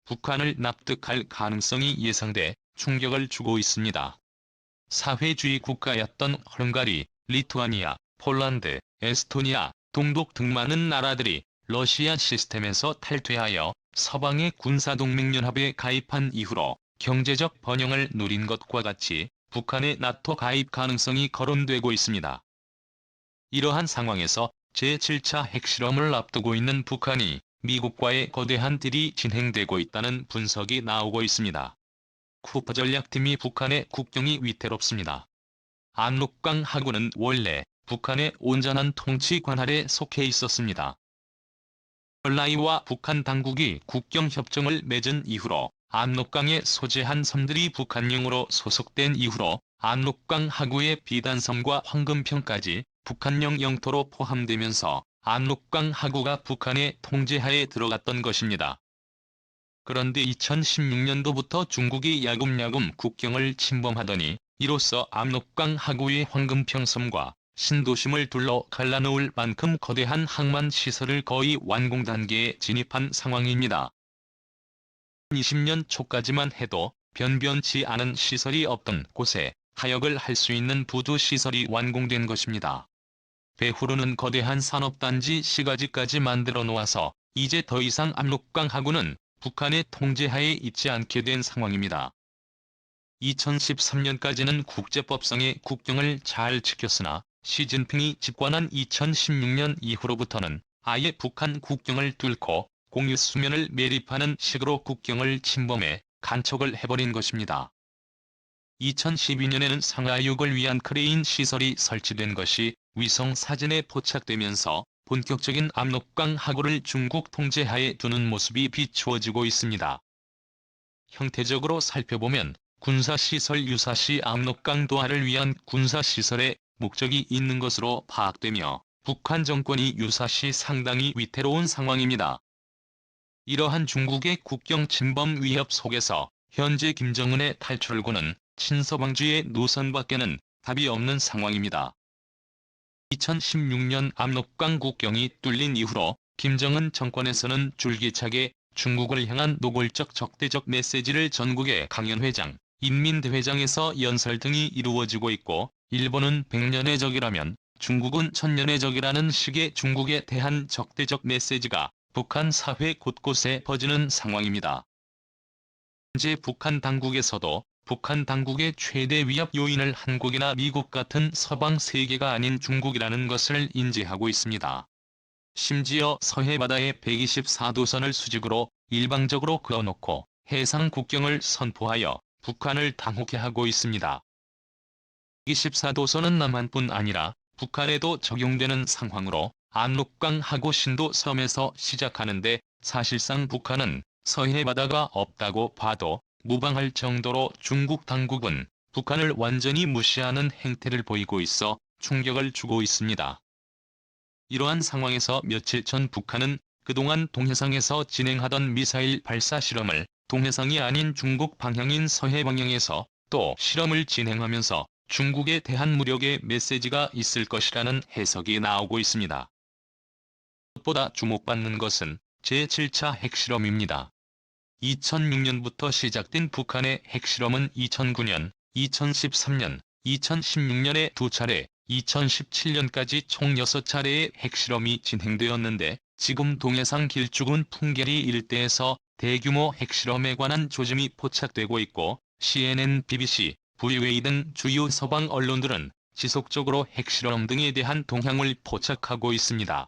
북한을 납득할 가능성이 예상돼 충격을 주고 있습니다. 사회주의 국가였던 헝가리, 리투아니아, 폴란드, 에스토니아, 동독 등 많은 나라들이 러시아 시스템에서 탈퇴하여 서방의 군사동맹연합에 가입한 이후로 경제적 번영을 누린 것과 같이 북한의 나토 가입 가능성이 거론되고 있습니다. 이러한 상황에서 제7차 핵실험을 앞두고 있는 북한이 미국과의 거대한 딜이 진행되고 있다는 분석이 나오고 있습니다. 쿠퍼 전략팀이 북한의 국경이 위태롭습니다. 압록강 하구는 원래 북한의 온전한 통치 관할에 속해 있었습니다. 헐라이와 북한 당국이 국경협정을 맺은 이후로 압록강에 소재한 섬들이 북한령으로 소속된 이후로 압록강 하구의 비단섬과 황금평까지 북한령 영토로 포함되면서 압록강 하구가 북한의 통제하에 들어갔던 것입니다. 그런데 2016년도부터 중국이 야금야금 국경을 침범하더니 이로써 압록강 하구의 황금평섬과 신도심을 둘러 갈라놓을 만큼 거대한 항만 시설을 거의 완공 단계에 진입한 상황입니다. 2020년 초까지만 해도 변변치 않은 시설이 없던 곳에 하역을 할 수 있는 부두 시설이 완공된 것입니다. 배후로는 거대한 산업단지 시가지까지 만들어 놓아서 이제 더 이상 압록강 하구는 북한의 통제하에 있지 않게 된 상황입니다. 2013년까지는 국제법상의 국경을 잘 지켰으나 시진핑이 집권한 2016년 이후로부터는 아예 북한 국경을 뚫고 공유 수면을 매립하는 식으로 국경을 침범해 간척을 해버린 것입니다. 2012년에는 상하육을 위한 크레인 시설이 설치된 것이 위성 사진에 포착되면서 본격적인 압록강 하구를 중국 통제하에 두는 모습이 비추어지고 있습니다. 형태적으로 살펴보면 군사시설 유사시 압록강 도하를 위한 군사시설에 목적이 있는 것으로 파악되며 북한 정권이 유사시 상당히 위태로운 상황입니다. 이러한 중국의 국경 침범 위협 속에서 현재 김정은의 탈출구는 친서방주의 노선밖에는 답이 없는 상황입니다. 2016년 압록강 국경이 뚫린 이후로 김정은 정권에서는 줄기차게 중국을 향한 노골적 적대적 메시지를 전국의 강연회장, 인민대회장에서 연설 등이 이루어지고 있고 일본은 100년의 적이라면 중국은 1000년의 적이라는 식의 중국에 대한 적대적 메시지가 북한 사회 곳곳에 퍼지는 상황입니다. 현재 북한 당국에서도 북한 당국의 최대 위협 요인을 한국이나 미국 같은 서방 세계가 아닌 중국이라는 것을 인지하고 있습니다. 심지어 서해바다에 124도선을 수직으로 일방적으로 그어놓고 해상 국경을 선포하여 북한을 당혹해 하고 있습니다. 124도선은 남한뿐 아니라 북한에도 적용되는 상황으로 압록강 하구 신도섬에서 시작하는데 사실상 북한은 서해바다가 없다고 봐도 무방할 정도로 중국 당국은 북한을 완전히 무시하는 행태를 보이고 있어 충격을 주고 있습니다. 이러한 상황에서 며칠 전 북한은 그동안 동해상에서 진행하던 미사일 발사 실험을 동해상이 아닌 중국 방향인 서해 방향에서 또 실험을 진행하면서 중국에 대한 무력의 메시지가 있을 것이라는 해석이 나오고 있습니다. 무엇보다 주목받는 것은 제7차 핵실험입니다. 2006년부터 시작된 북한의 핵실험은 2009년, 2013년, 2016년에 2차례, 2017년까지 총 6차례의 핵실험이 진행되었는데 지금 동해상 길쭉은 풍계리 일대에서 대규모 핵실험에 관한 조짐이 포착되고 있고 CNN, BBC, VOA 등 주요 서방 언론들은 지속적으로 핵실험 등에 대한 동향을 포착하고 있습니다.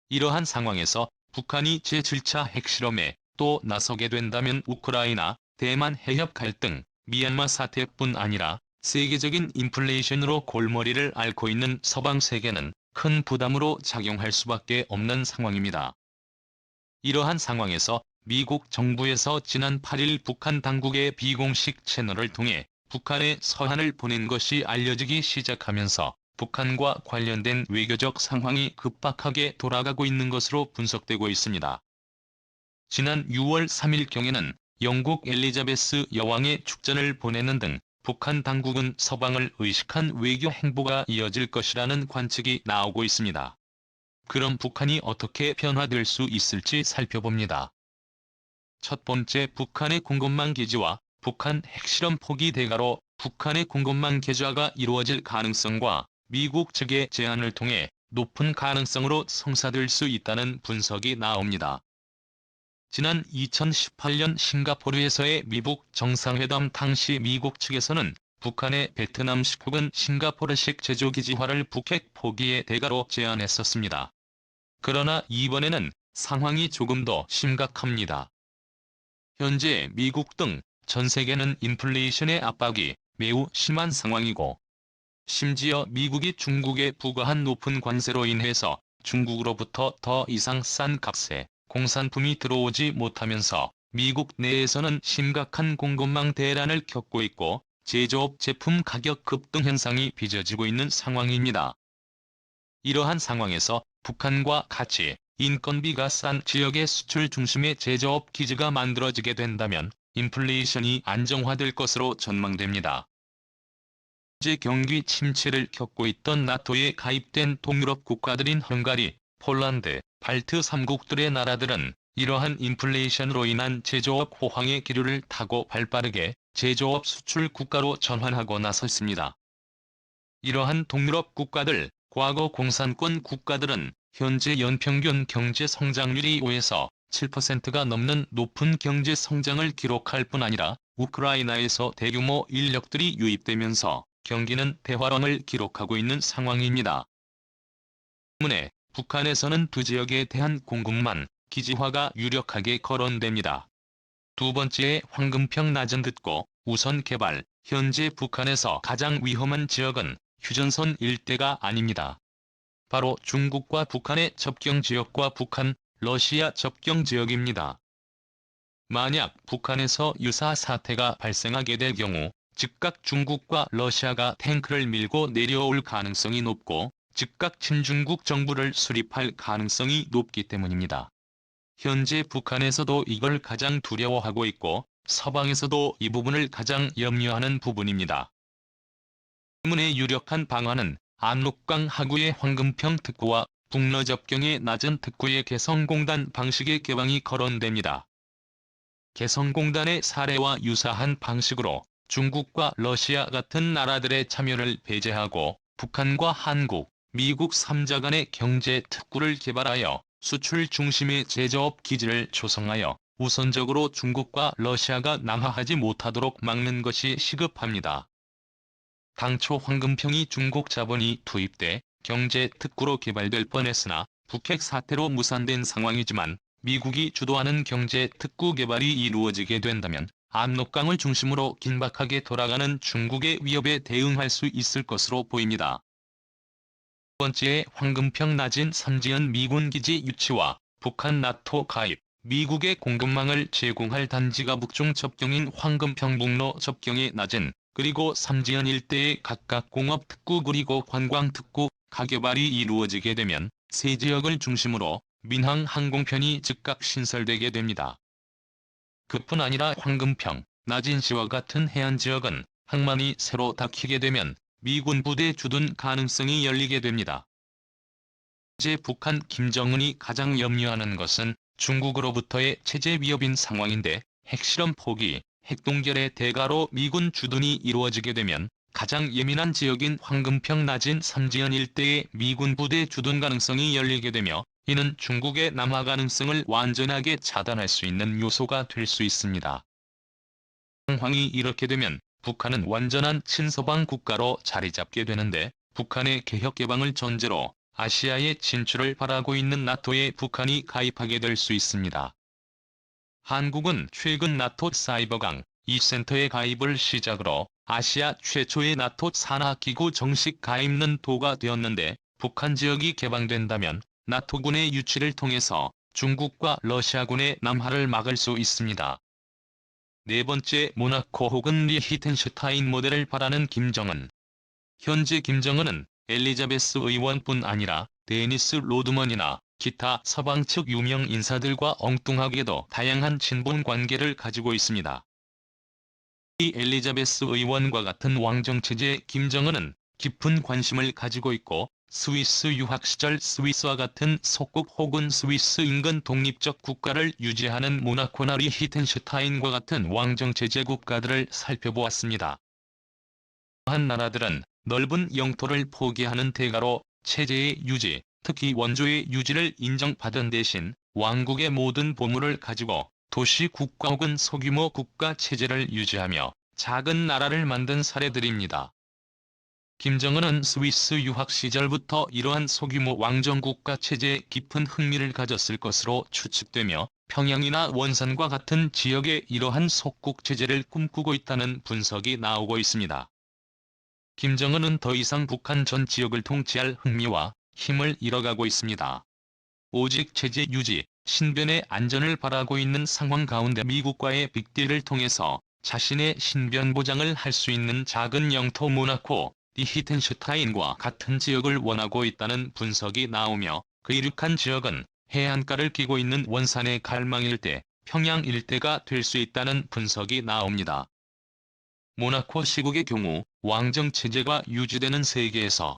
이러한 상황에서 북한이 제7차 핵실험에 또 나서게 된다면 우크라이나, 대만 해협 갈등, 미얀마 사태뿐 아니라 세계적인 인플레이션으로 골머리를 앓고 있는 서방 세계는 큰 부담으로 작용할 수밖에 없는 상황입니다. 이러한 상황에서 미국 정부에서 지난 8일 북한 당국의 비공식 채널을 통해 북한에 서한을 보낸 것이 알려지기 시작하면서 북한과 관련된 외교적 상황이 급박하게 돌아가고 있는 것으로 분석되고 있습니다. 지난 6월 3일경에는 영국 엘리자베스 여왕의 축전을 보내는 등 북한 당국은 서방을 의식한 외교 행보가 이어질 것이라는 관측이 나오고 있습니다. 그럼 북한이 어떻게 변화될 수 있을지 살펴봅니다. 첫 번째, 북한의 공급망 기지와 북한 핵실험 포기 대가로 북한의 공급망 개좌가 이루어질 가능성과 미국 측의 제안을 통해 높은 가능성으로 성사될 수 있다는 분석이 나옵니다. 지난 2018년 싱가포르에서의 미북 정상회담 당시 미국 측에서는 북한의 베트남식 혹은 싱가포르식 제조기지화를 북핵 포기의 대가로 제안했었습니다. 그러나 이번에는 상황이 조금 더 심각합니다. 현재 미국 등 전 세계는 인플레이션의 압박이 매우 심한 상황이고, 심지어 미국이 중국에 부과한 높은 관세로 인해서 중국으로부터 더 이상 싼 값에 공산품이 들어오지 못하면서 미국 내에서는 심각한 공급망 대란을 겪고 있고 제조업 제품 가격 급등 현상이 빚어지고 있는 상황입니다. 이러한 상황에서 북한과 같이 인건비가 싼 지역의 수출 중심의 제조업 기지가 만들어지게 된다면 인플레이션이 안정화될 것으로 전망됩니다. 현재 경기 침체를 겪고 있던 나토에 가입된 동유럽 국가들인 헝가리, 폴란드, 발트 3국들의 나라들은 이러한 인플레이션으로 인한 제조업 호황의 기류를 타고 발빠르게 제조업 수출 국가로 전환하고 나섰습니다. 이러한 동유럽 국가들, 과거 공산권 국가들은 현재 연평균 경제 성장률이 5에서 7%가 넘는 높은 경제 성장을 기록할 뿐 아니라 우크라이나에서 대규모 인력들이 유입되면서 경기는 대화론을 기록하고 있는 상황입니다. 때문에 북한에서는 두 지역에 대한 공급망 기지화가 유력하게 거론됩니다. 두 번째에 황금평 낮은 듣고 우선 개발. 현재 북한에서 가장 위험한 지역은 휴전선 일대가 아닙니다. 바로 중국과 북한의 접경 지역과 북한, 러시아 접경 지역입니다. 만약 북한에서 유사 사태가 발생하게 될 경우 즉각 중국과 러시아가 탱크를 밀고 내려올 가능성이 높고 즉각 친중국 정부를 수립할 가능성이 높기 때문입니다. 현재 북한에서도 이걸 가장 두려워하고 있고 서방에서도 이 부분을 가장 염려하는 부분입니다. 때문에 유력한 방안은 압록강 하구의 황금평 특구와 북러 접경의 낮은 특구의 개성공단 방식의 개방이 거론됩니다. 개성공단의 사례와 유사한 방식으로 중국과 러시아 같은 나라들의 참여를 배제하고 북한과 한국, 미국 3자 간의 경제 특구를 개발하여 수출 중심의 제조업 기지를 조성하여 우선적으로 중국과 러시아가 남하하지 못하도록 막는 것이 시급합니다. 당초 황금평이 중국 자본이 투입돼 경제 특구로 개발될 뻔했으나 북핵 사태로 무산된 상황이지만 미국이 주도하는 경제 특구 개발이 이루어지게 된다면 압록강을 중심으로 긴박하게 돌아가는 중국의 위협에 대응할 수 있을 것으로 보입니다. 두 번째에 황금평 낮은 삼지연 미군 기지 유치와 북한 나토 가입, 미국의 공급망을 제공할 단지가 북중 접경인 황금평 북로 접경의 낮은 그리고 삼지연 일대의 각각 공업 특구 그리고 관광 특구 가개발이 이루어지게 되면 세 지역을 중심으로 민항 항공편이 즉각 신설되게 됩니다. 그뿐 아니라 황금평, 나진시와 같은 해안 지역은 항만이 새로 닫히게 되면 미군 부대 주둔 가능성이 열리게 됩니다. 현재 북한 김정은이 가장 염려하는 것은 중국으로부터의 체제 위협인 상황인데 핵실험 포기, 핵동결의 대가로 미군 주둔이 이루어지게 되면 가장 예민한 지역인 황금평 낮은 삼지연 일대의 미군 부대 주둔 가능성이 열리게 되며 이는 중국의 남하 가능성을 완전하게 차단할 수 있는 요소가 될 수 있습니다. 상황이 이렇게 되면 북한은 완전한 친서방 국가로 자리 잡게 되는데 북한의 개혁 개방을 전제로 아시아의 진출을 바라고 있는 나토에 북한이 가입하게 될 수 있습니다. 한국은 최근 나토 사이버강 2센터의 가입을 시작으로 아시아 최초의 나토 산하기구 정식 가입는 도가 되었는데 북한 지역이 개방된다면 나토군의 유치를 통해서 중국과 러시아군의 남하를 막을 수 있습니다. 네 번째, 모나코 혹은 리히텐슈타인 모델을 바라는 김정은. 현재 김정은은 엘리자베스 의원뿐 아니라 데니스 로드먼이나 기타 서방 측 유명 인사들과 엉뚱하게도 다양한 친분 관계를 가지고 있습니다. 이 엘리자베스 의원과 같은 왕정체제에 김정은은 깊은 관심을 가지고 있고 스위스 유학 시절 스위스와 같은 속국 혹은 스위스 인근 독립적 국가를 유지하는 모나코나 리히텐슈타인과 같은 왕정체제 국가들을 살펴보았습니다. 한 나라들은 넓은 영토를 포기하는 대가로 체제의 유지, 특히 원조의 유지를 인정받은 대신 왕국의 모든 보물을 가지고 도시 국가 혹은 소규모 국가 체제를 유지하며 작은 나라를 만든 사례들입니다. 김정은은 스위스 유학 시절부터 이러한 소규모 왕정국가 체제에 깊은 흥미를 가졌을 것으로 추측되며 평양이나 원산과 같은 지역에 이러한 속국 체제를 꿈꾸고 있다는 분석이 나오고 있습니다. 김정은은 더 이상 북한 전 지역을 통치할 흥미와 힘을 잃어가고 있습니다. 오직 체제 유지, 신변의 안전을 바라고 있는 상황 가운데 미국과의 빅딜을 통해서 자신의 신변 보장을 할 수 있는 작은 영토 모나코, 리히텐슈타인과 같은 지역을 원하고 있다는 분석이 나오며 그 이륙한 지역은 해안가를 끼고 있는 원산의 갈망 일대, 평양 일대가 될 수 있다는 분석이 나옵니다. 모나코 시국의 경우 왕정체제가 유지되는 세계에서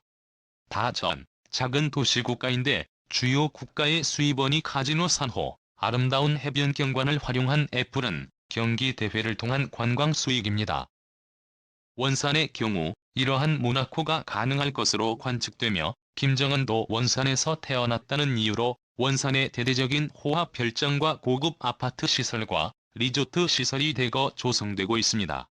다전 작은 도시국가인데 주요 국가의 수입원이 카지노 산호, 아름다운 해변 경관을 활용한 애플은 경기 대회를 통한 관광 수익입니다. 원산의 경우 이러한 모나코가 가능할 것으로 관측되며 김정은도 원산에서 태어났다는 이유로 원산의 대대적인 호화 별장과 고급 아파트 시설과 리조트 시설이 대거 조성되고 있습니다.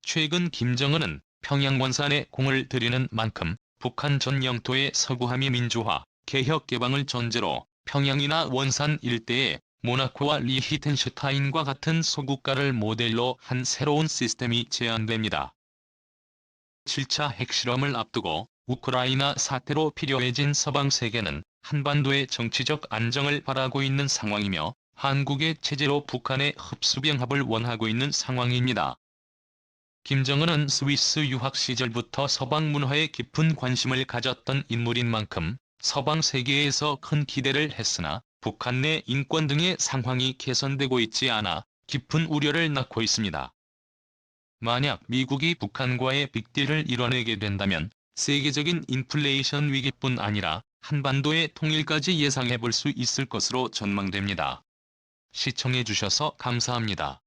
최근 김정은은 평양 원산에 공을 들이는 만큼 북한 전 영토의 서구함의 민주화, 개혁 개방을 전제로 평양이나 원산 일대에 모나코와 리히텐슈타인과 같은 소국가를 모델로 한 새로운 시스템이 제안됩니다. 7차 핵실험을 앞두고 우크라이나 사태로 필요해진 서방 세계는 한반도의 정치적 안정을 바라고 있는 상황이며 한국의 체제로 북한의 흡수병합을 원하고 있는 상황입니다. 김정은은 스위스 유학 시절부터 서방 문화에 깊은 관심을 가졌던 인물인 만큼 서방 세계에서 큰 기대를 했으나 북한 내 인권 등의 상황이 개선되고 있지 않아 깊은 우려를 낳고 있습니다. 만약 미국이 북한과의 빅딜을 이뤄내게 된다면 세계적인 인플레이션 위기뿐 아니라 한반도의 통일까지 예상해 볼 수 있을 것으로 전망됩니다. 시청해 주셔서 감사합니다.